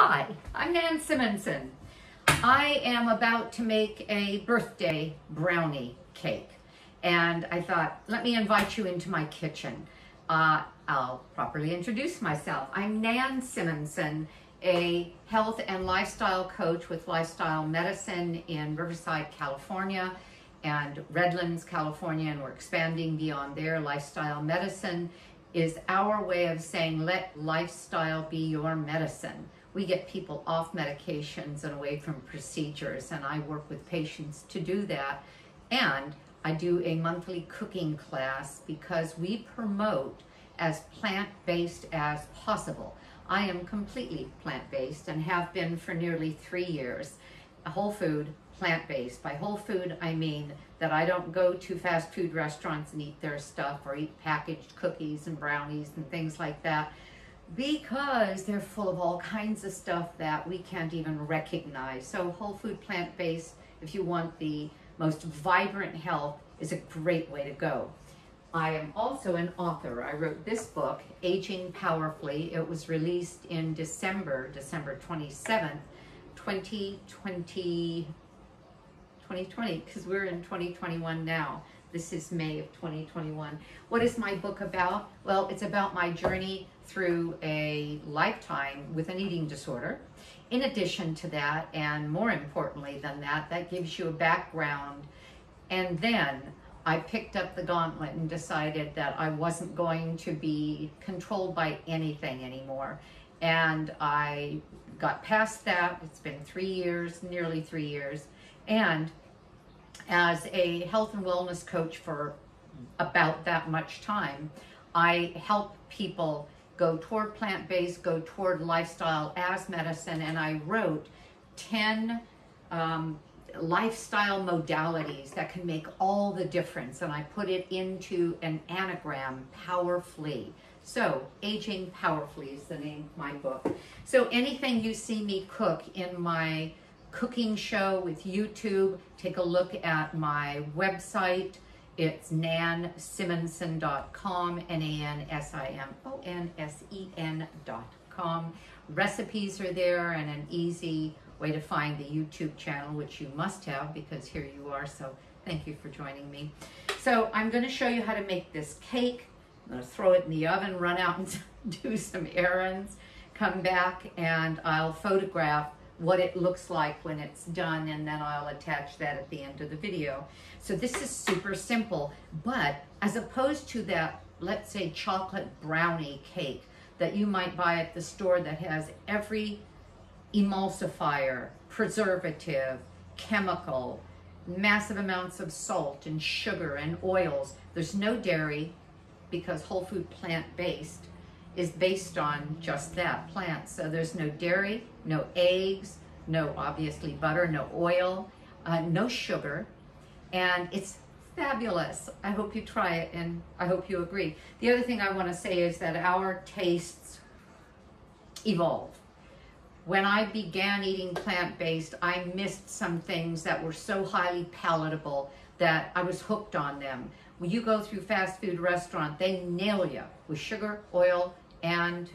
Hi, I'm Nan Simonson. I am about to make a birthday brownie cake, and I thought, let me invite you into my kitchen. I'll properly introduce myself. I'm Nan Simonson, a health and lifestyle coach with Lifestyle Medicine in Riverside, California, and Redlands, California, and we're expanding beyond there. Lifestyle Medicine is our way of saying, let lifestyle be your medicine. We get people off medications and away from procedures, and I work with patients to do that. And I do a monthly cooking class because we promote as plant-based as possible. I am completely plant-based and have been for nearly 3 years. Whole food, plant-based. By whole food, I mean that I don't go to fast food restaurants and eat their stuff or eat packaged cookies and brownies and things like that, because they're full of all kinds of stuff that we can't even recognize. So whole food, plant-based, if you want the most vibrant health, is a great way to go. I am also an author. I wrote this book, Aging Powerfully. It was released in December 27th, 2020, because we're in 2021 now. This is May of 2021. What is my book about? Well, it's about my journey through a lifetime with an eating disorder. In addition to that, and more importantly than that, that gives you a background. And then I picked up the gauntlet and decided that I wasn't going to be controlled by anything anymore. And I got past that. It's been 3 years, nearly 3 years. And as a health and wellness coach for about that much time, I help people go toward plant-based, go toward lifestyle as medicine, and I wrote 10 lifestyle modalities that can make all the difference, and I put it into an anagram, Powerfully. So, Aging Powerfully is the name of my book. So anything you see me cook in my cooking show with YouTube, take a look at my website. It's nansimonson.com, nansimonsen.com. Recipes are there and an easy way to find the YouTube channel, which you must have because here you are, so thank you for joining me. So I'm going to show you how to make this cake. I'm going to throw it in the oven, run out and do some errands, come back, and I'll photograph what it looks like when it's done, and then I'll attach that at the end of the video. So this is super simple, but as opposed to that, let's say, chocolate brownie cake that you might buy at the store that has every emulsifier, preservative, chemical, massive amounts of salt and sugar and oils. There's no dairy because whole food plant-based is based on just that, plants. So there's no dairy, no eggs, no obviously butter, no oil, no sugar, and it's fabulous. I hope you try it and I hope you agree. The other thing I want to say is that our tastes evolve. When I began eating plant-based, I missed some things that were so highly palatable that I was hooked on them. When you go through fast food restaurant, they nail you with sugar, oil, and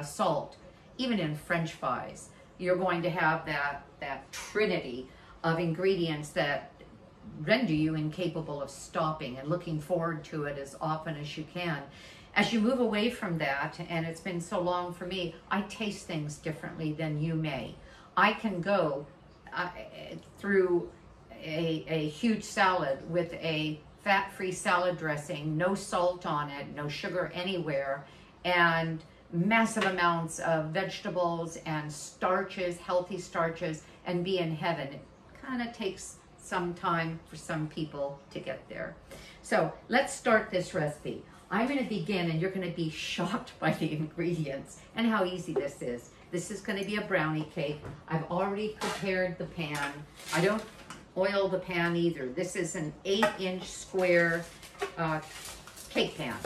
salt. Even in French fries, you're going to have that trinity of ingredients that render you incapable of stopping and looking forward to it as often as you can. As you move away from that, and it's been so long for me, I taste things differently than you may. I can go through a huge salad with a fat-free salad dressing, no salt on it, no sugar anywhere, and massive amounts of vegetables and starches, healthy starches, and be in heaven. It kind of takes some time for some people to get there. So let's start this recipe. I'm going to begin, and you're going to be shocked by the ingredients and how easy this is. This is going to be a brownie cake. I've already prepared the pan. I don't oil the pan either. This is an 8-inch square cake pan,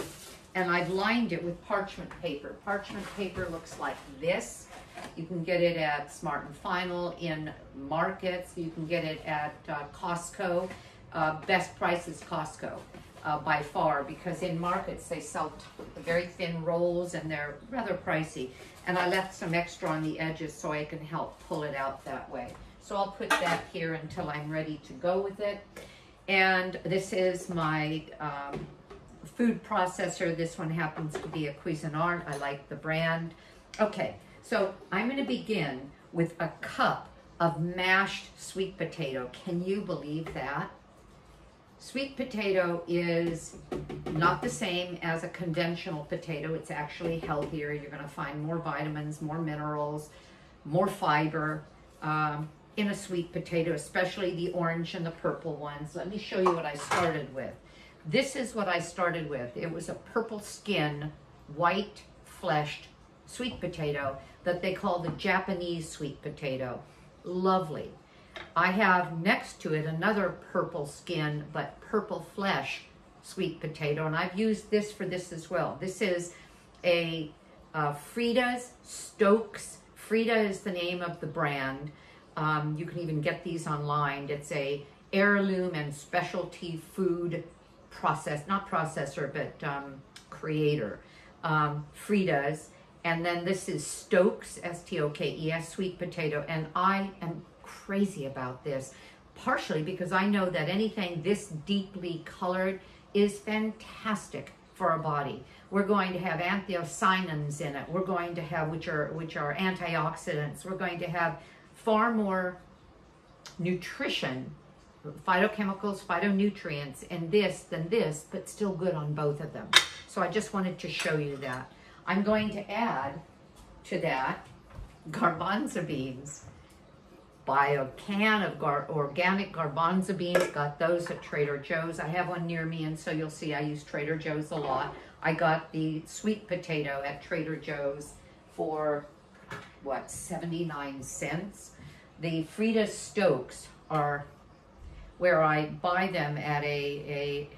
and I've lined it with parchment paper. Parchment paper looks like this. You can get it at Smart & Final, in markets. You can get it at Costco. Best price is Costco. by far, because in markets they sell very thin rolls and they're rather pricey. And I left some extra on the edges so I can help pull it out that way. So I'll put that here until I'm ready to go with it. And this is my food processor. This one happens to be a Cuisinart. I like the brand. Okay, so I'm going to begin with a cup of mashed sweet potato. Can you believe that? Sweet potato is not the same as a conventional potato. It's actually healthier. You're going to find more vitamins, more minerals, more fiber in a sweet potato, especially the orange and the purple ones. Let me show you what I started with. This is what I started with. It was a purple skin, white fleshed sweet potato that they call the Japanese sweet potato. Lovely. I have next to it another purple skin but purple flesh sweet potato, and I've used this for this as well. This is a Frida's Stokes. Frida is the name of the brand. You can even get these online. It's a heirloom and specialty food creator. Frida's. And then this is Stokes, S-T-O-K-E-S, sweet potato. And I am crazy about this, partially because I know that anything this deeply colored is fantastic for our body. We're going to have anthocyanins in it. We're going to have, which are antioxidants. We're going to have far more nutrition, phytochemicals, phytonutrients in this than this, but still good on both of them. So I just wanted to show you that. I'm going to add to that garbanzo beans. Buy a can of organic garbanzo beans. Got those at Trader Joe's. I have one near me, and so you'll see I use Trader Joe's a lot. I got the sweet potato at Trader Joe's for, what, 79 cents. The Frida Stokes are where I buy them at a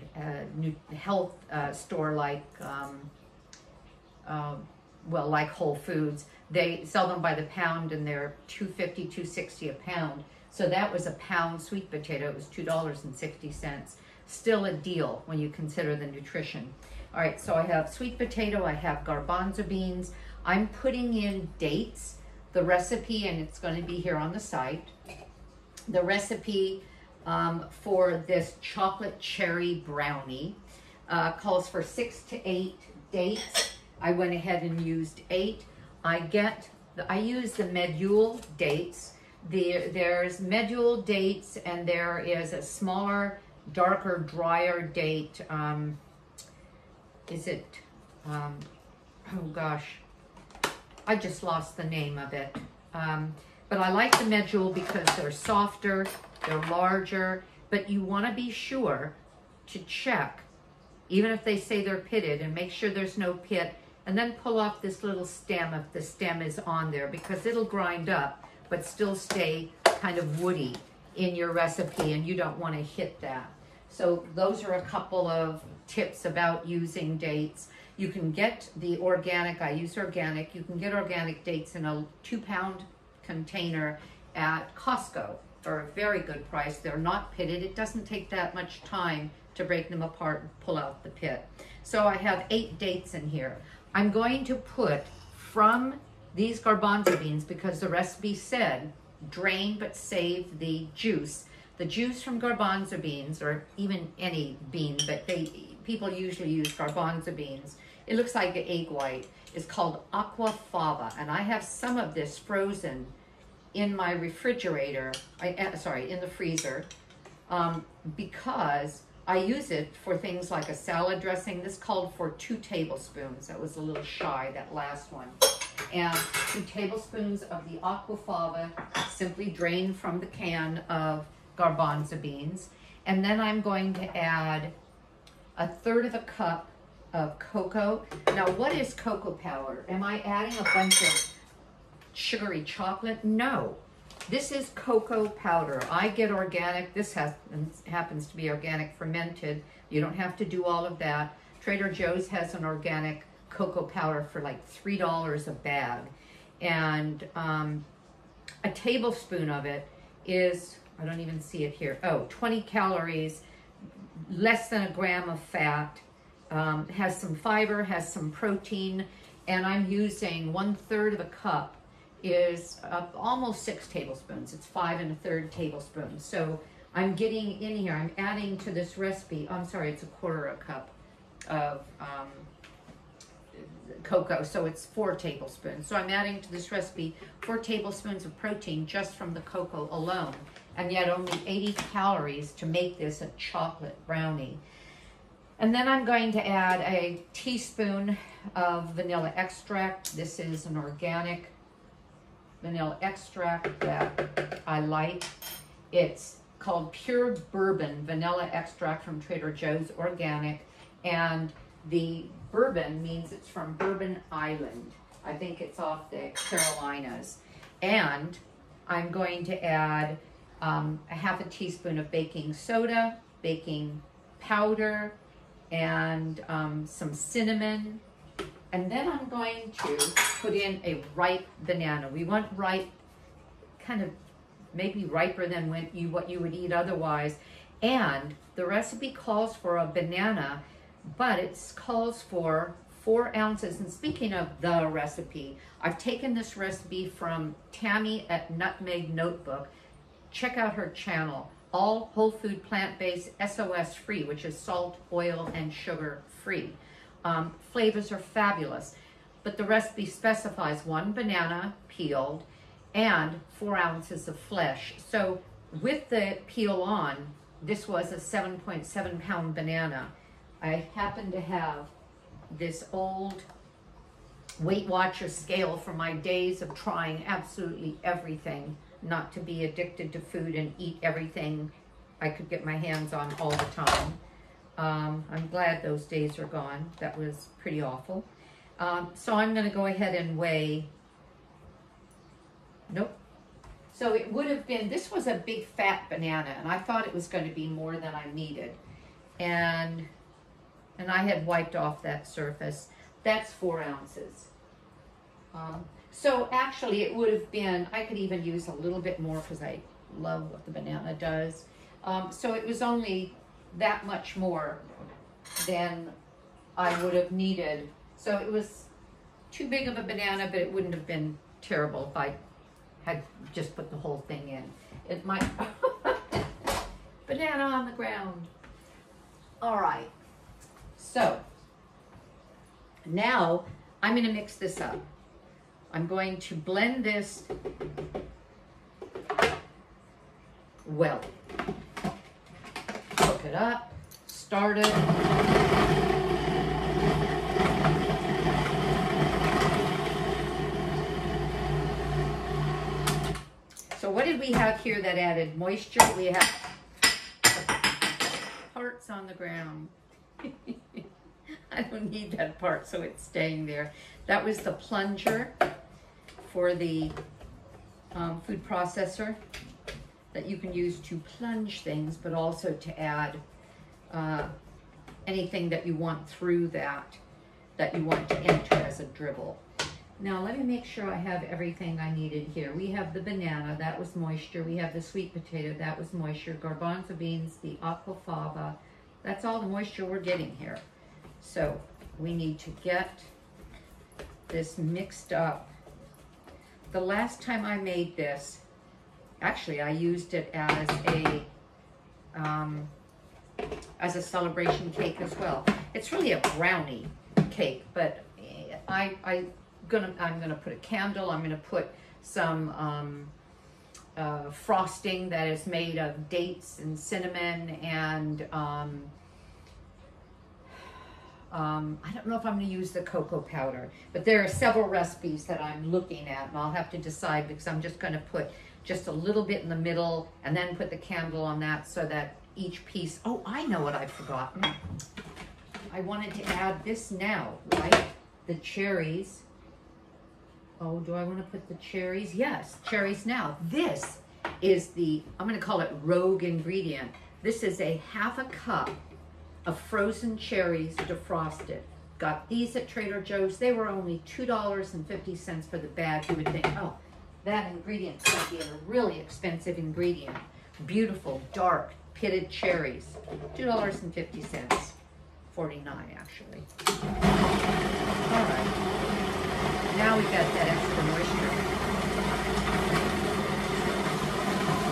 health store like, well, like Whole Foods. They sell them by the pound, and they're $2.50, $2.60 a pound. So that was a pound sweet potato. It was $2.60. Still a deal when you consider the nutrition. All right, so I have sweet potato. I have garbanzo beans. I'm putting in dates. The recipe, and it's going to be here on the site. The recipe for this chocolate cherry brownie calls for 6 to 8 dates. I went ahead and used 8. I use the medjool dates. There's medjool dates, and there is a smaller, darker, drier date. Oh gosh, I just lost the name of it. But I like the medjool because they're softer, they're larger, but you want to be sure to check, even if they say they're pitted, and make sure there's no pit. And then pull off this little stem if the stem is on there, because it'll grind up but still stay kind of woody in your recipe, and you don't want to hit that. So those are a couple of tips about using dates. You can get the organic, I use organic, you can get organic dates in a 2-pound container at Costco for a very good price. They're not pitted. It doesn't take that much time to break them apart and pull out the pit. So I have 8 dates in here. I'm going to put from these garbanzo beans, because the recipe said drain but save the juice. The juice from garbanzo beans, or even any bean, but people usually use garbanzo beans. It looks like an egg white. It's called aquafaba, and I have some of this frozen in my refrigerator, in the freezer, because I use it for things like a salad dressing. This called for 2 tablespoons. That was a little shy, that last one. And 2 tablespoons of the aquafaba, simply drained from the can of garbanzo beans. And then I'm going to add 1/3 of a cup of cocoa. Now, what is cocoa powder? Am I adding a bunch of sugary chocolate? No. This is cocoa powder. I get organic. This happens to be organic fermented. You don't have to do all of that. Trader Joe's has an organic cocoa powder for like $3 a bag. And a tablespoon of it is, I don't even see it here, 20 calories. less than a gram of fat, has some fiber, has some protein, and I'm using 1/3 of a cup is almost 6 tablespoons. It's 5 1/3 tablespoons. So I'm getting in here, I'm adding to this recipe, I'm sorry, it's 1/4 cup of cocoa, so it's 4 tablespoons. So I'm adding to this recipe 4 tablespoons of protein just from the cocoa alone, and yet only 80 calories to make this a chocolate brownie. And then I'm going to add a teaspoon of vanilla extract. This is an organic vanilla extract that I like. It's called Pure Bourbon Vanilla Extract from Trader Joe's, organic, and the bourbon means it's from Bourbon Island. I think it's off the Carolinas. And I'm going to add a 1/2 teaspoon of baking soda, baking powder, and some cinnamon. And then I'm going to put in a ripe banana. We want ripe, kind of maybe riper than what you would eat otherwise. And the recipe calls for a banana, but it calls for 4 ounces. And speaking of the recipe, I've taken this recipe from Tammy at Nutmeg Notebook. Check out her channel, all whole food, plant-based, SOS free, which is salt, oil, and sugar free. Flavors are fabulous, but the recipe specifies 1 banana peeled and 4 ounces of flesh. So with the peel on, this was a 7.7 pound banana. I happen to have this old Weight Watcher scale from my days of trying absolutely everything, not to be addicted to food and eat everything I could get my hands on all the time. I'm glad those days are gone. That was pretty awful. So I'm going to go ahead and weigh. Nope. So it would have been, this was a big fat banana, and I thought it was going to be more than I needed. And I had wiped off that surface. That's 4 ounces. So actually it would have been, I could even use a little bit more because I love what the banana does. So it was only that much more than I would have needed. So it was too big of a banana, but it wouldn't have been terrible if I had just put the whole thing in. It might, banana on the ground. All right. So now I'm going to mix this up. I'm going to blend this well. Cook it up, start it. So what did we have here that added moisture? We have parts on the ground. I don't need that part, so it's staying there. That was the plunger for the food processor that you can use to plunge things, but also to add anything that you want through that you want to enter as a dribble. Now let me make sure I have everything I needed here. We have the banana, that was moisture. We have the sweet potato, that was moisture. Garbanzo beans, the aquafaba, that's all the moisture we're getting here. So we need to get this mixed up. The last time I made this, actually I used it as a celebration cake as well. It's really a brownie cake, but I'm gonna put a candle. I'm gonna put some frosting that is made of dates and cinnamon and I don't know if I'm going to use the cocoa powder, but there are several recipes that I'm looking at, and I'll have to decide because I'm just going to put just a little bit in the middle and then put the candle on that so that each piece, oh, I know what I've forgotten. I wanted to add this now, right? The cherries. Oh, do I want to put the cherries? Yes, cherries now. This is the, I'm going to call it rogue ingredient. This is a 1/2 cup of frozen cherries defrosted. Got these at Trader Joe's. They were only $2.50 for the bag. You would think, oh, that ingredient's going to be a really expensive ingredient. Beautiful, dark, pitted cherries, $2.50, $49 actually. All right, now we got that extra moisture.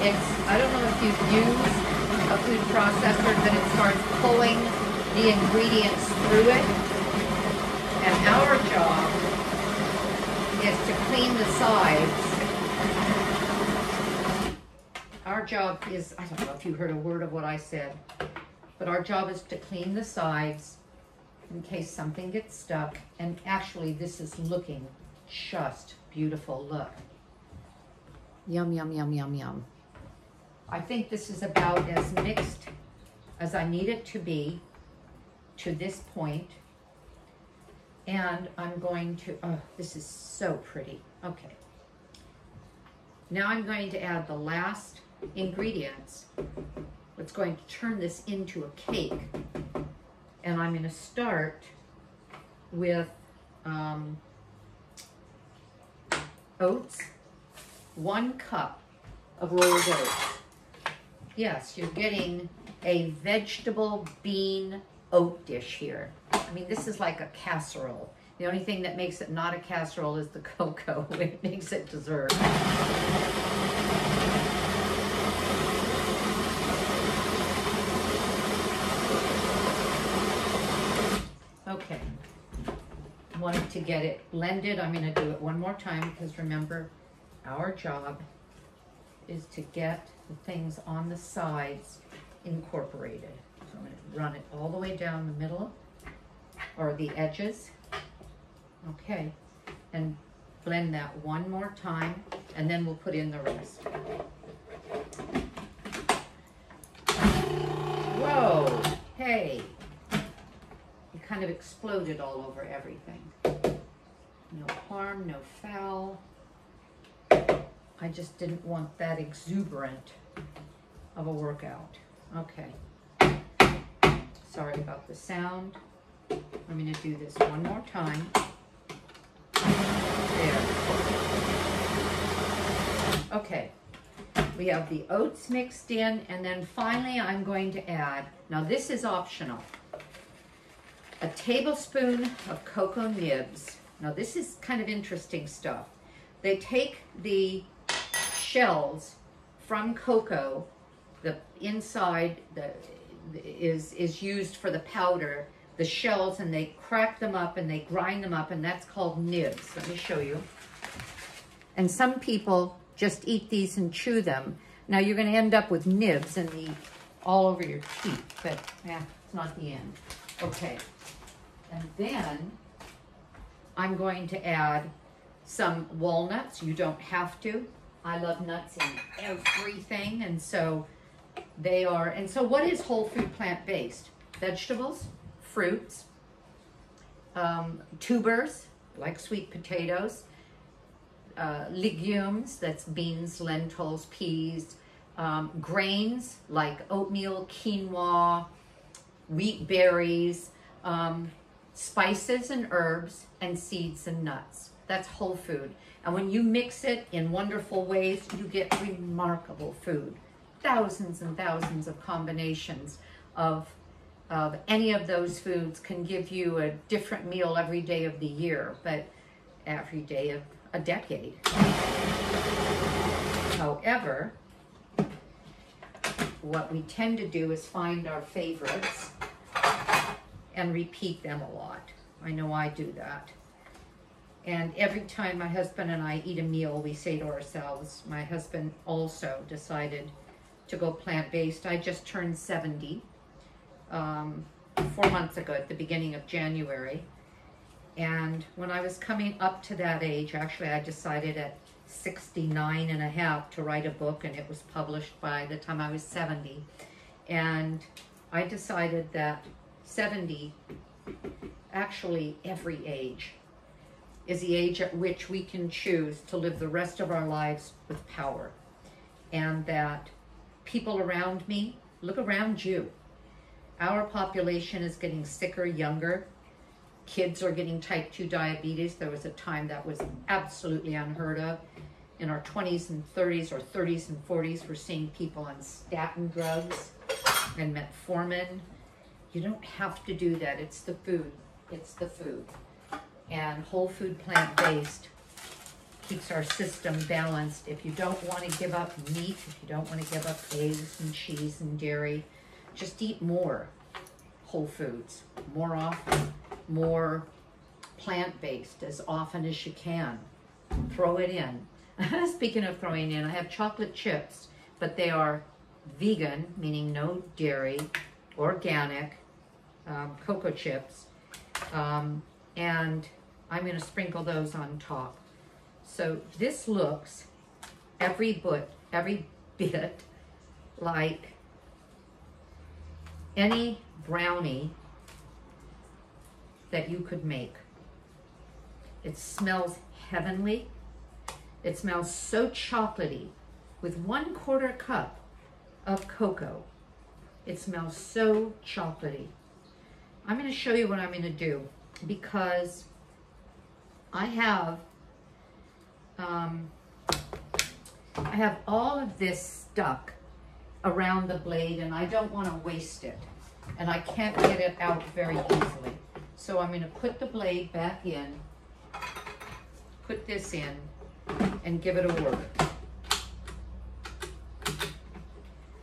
I don't know if you've used a food processor, but it starts pulling the ingredients through it. And our job is to clean the sides. Our job is, I don't know if you heard a word of what I said, but our job is to clean the sides in case something gets stuck. And actually, this is looking just beautiful. Look. Yum, yum, yum, yum, yum. I think this is about as mixed as I need it to be to this point. And I'm going to, oh, this is so pretty. Okay. Now I'm going to add the last ingredients. What's going to turn this into a cake. And I'm going to start with oats, 1 cup of rolled oats. Yes, you're getting a vegetable bean oat dish here. I mean, this is like a casserole. The only thing that makes it not a casserole is the cocoa. It makes it dessert. Okay. Wanted to get it blended. I'm going to do it one more time because remember, our job is to get the things on the sides incorporated. So I'm going to run it all the way down the middle or the edges. Okay, and blend that one more time, and then we'll put in the rest. Whoa, hey, it kind of exploded all over everything. No harm, no foul. I just didn't want that exuberant of a workout. Okay. Sorry about the sound. I'm going to do this one more time. There. Okay. We have the oats mixed in, and then finally I'm going to add, now this is optional, a tablespoon of cocoa nibs. Now this is kind of interesting stuff. They take the shells from cocoa, the inside is used for the powder, the shells, and they crack them up and they grind them up, and that's called nibs. Let me show you. And some people just eat these and chew them. Now you're going to end up with nibs and all over your teeth, but it's not the end. Okay, and then I'm going to add some walnuts. You don't have to. I love nuts in everything, and so they are. And so what is whole food plant-based? Vegetables, fruits, tubers, like sweet potatoes, legumes, that's beans, lentils, peas, grains, like oatmeal, quinoa, wheat berries, spices and herbs, and seeds and nuts. That's whole food. And when you mix it in wonderful ways, you get remarkable food. Thousands and thousands of combinations of any of those foods can give you a different meal every day of the year, but every day of a decade. However, what we tend to do is find our favorites and repeat them a lot. I know I do that. And every time my husband and I eat a meal, we say to ourselves, my husband also decided to go plant-based. I just turned 70 4 months ago at the beginning of January. And when I was coming up to that age, actually I decided at 69 and a half to write a book, and it was published by the time I was 70. And I decided that 70, actually every age, is the age at which we can choose to live the rest of our lives with power. And that people around me, look around you. Our population is getting sicker, younger. Kids are getting type 2 diabetes. There was a time that was absolutely unheard of. In our 20s and 30s, or 30s and 40s, we're seeing people on statin drugs. and metformin. You don't have to do that. It's the food. It's the food. And whole food plant-based keeps our system balanced. If you don't want to give up meat, if you don't want to give up eggs and cheese and dairy, just eat more whole foods, more often, more plant-based as often as you can. Throw it in. Speaking of throwing in, I have chocolate chips, but they are vegan, meaning no dairy, organic, cocoa chips, and I'm going to sprinkle those on top. So this looks every bit like any brownie that you could make. It smells heavenly. It smells so chocolatey with 1/4 cup of cocoa. It smells so chocolatey. I'm going to show you what I'm going to do because I have all of this stuck around the blade and I don't want to waste it. And I can't get it out very easily. So I'm going to put the blade back in, put this in, and give it a whirl.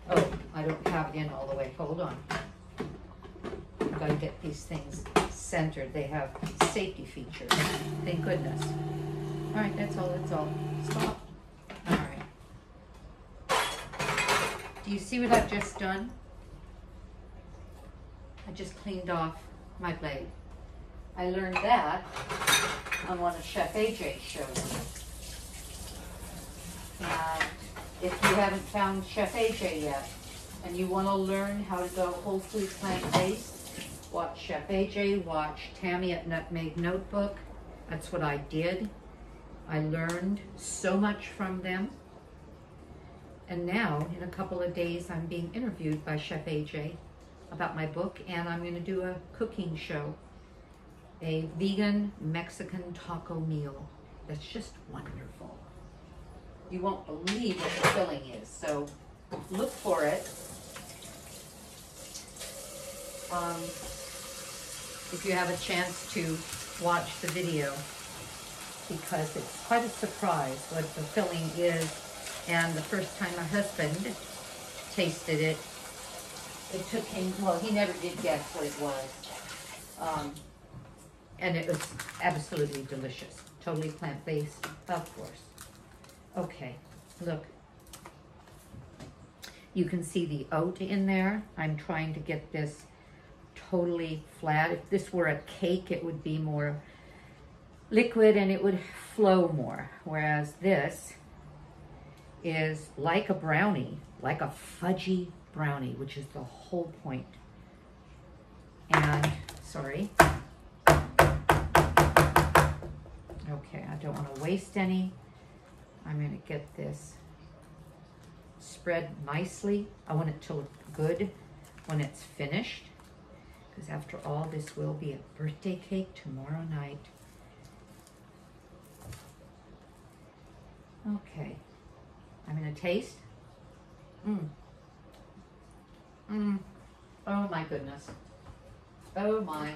Oh, I don't have it in all the way. Hold on. I've got to get these things centered. They have safety features. Thank goodness. All right, that's all. That's all. Stop. All right. Do you see what I've just done? I just cleaned off my blade. I learned that on one of Chef AJ's shows. And if you haven't found Chef AJ yet, and you want to learn how to go whole food plant-based, watch Chef AJ, watch Tammy at Nutmeg Notebook. That's what I did. I learned so much from them. And now, in a couple of days, I'm being interviewed by Chef AJ about my book, and I'm going to do a cooking show, a vegan Mexican taco meal that's just wonderful. You won't believe what the filling is, so look for it. If you have a chance to watch the video, because it's quite a surprise what the filling is. And the first time my husband tasted it, it took him, well, he never did guess what it was. And it was absolutely delicious. Totally plant-based, of course. Okay, look. You can see the oat in there. I'm trying to get this totally flat. If this were a cake, it would be more liquid and it would flow more. Whereas this is like a brownie, like a fudgy brownie, which is the whole point. And, sorry. Okay, I don't want to waste any. I'm going to get this spread nicely. I want it to look good when it's finished, because after all, this will be a birthday cake tomorrow night. Okay, I'm going to taste. Oh my goodness. Oh my.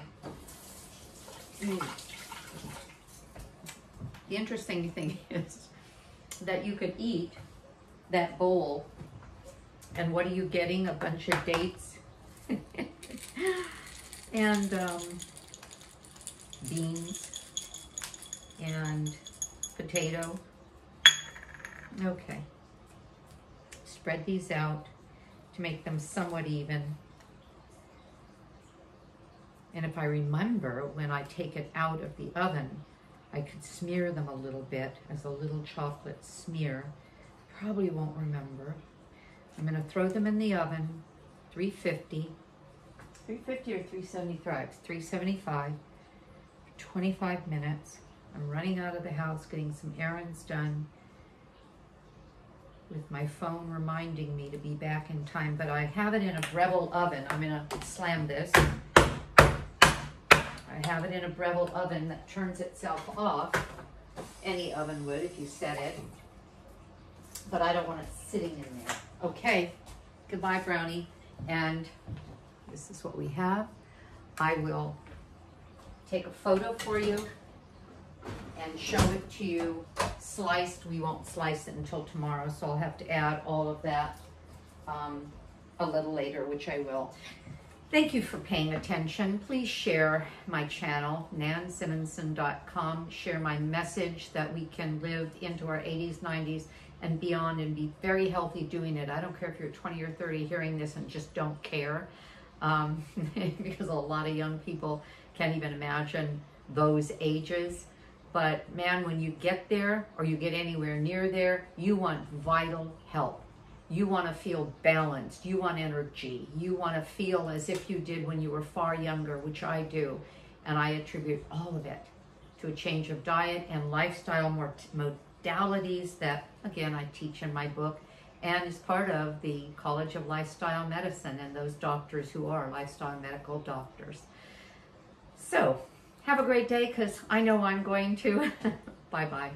The interesting thing is that you could eat that bowl, and what are you getting? A bunch of dates and beans and potato. Okay, spread these out to make them somewhat even. And if I remember, when I take it out of the oven, I could smear them a little bit as a little chocolate smear. Probably won't remember. I'm going to throw them in the oven, 350 or 375? 375 for 25 minutes. I'm running out of the house, getting some errands done, with my phone reminding me to be back in time, but I have it in a Breville oven. I'm going to slam this. I have it in a Breville oven that turns itself off. Any oven would if you set it. But I don't want it sitting in there. Okay, goodbye, brownie. And this is what we have. I will take a photo for you and show it to you sliced. We won't slice it until tomorrow, so I'll have to add all of that a little later, which I will. Thank you for paying attention. Please share my channel, nansimonson.com. Share my message that we can live into our 80s, 90s, and beyond and be very healthy doing it. I don't care if you're 20 or 30 hearing this and just don't care, because a lot of young people can't even imagine those ages. But man, when you get there or you get anywhere near there, you want vital health. You want to feel balanced. You want energy. You want to feel as if you did when you were far younger, which I do. And I attribute all of it to a change of diet and lifestyle modalities that, again, I teach in my book and is part of the College of Lifestyle Medicine and those doctors who are lifestyle medical doctors. So have a great day, because I know I'm going to. Bye-bye.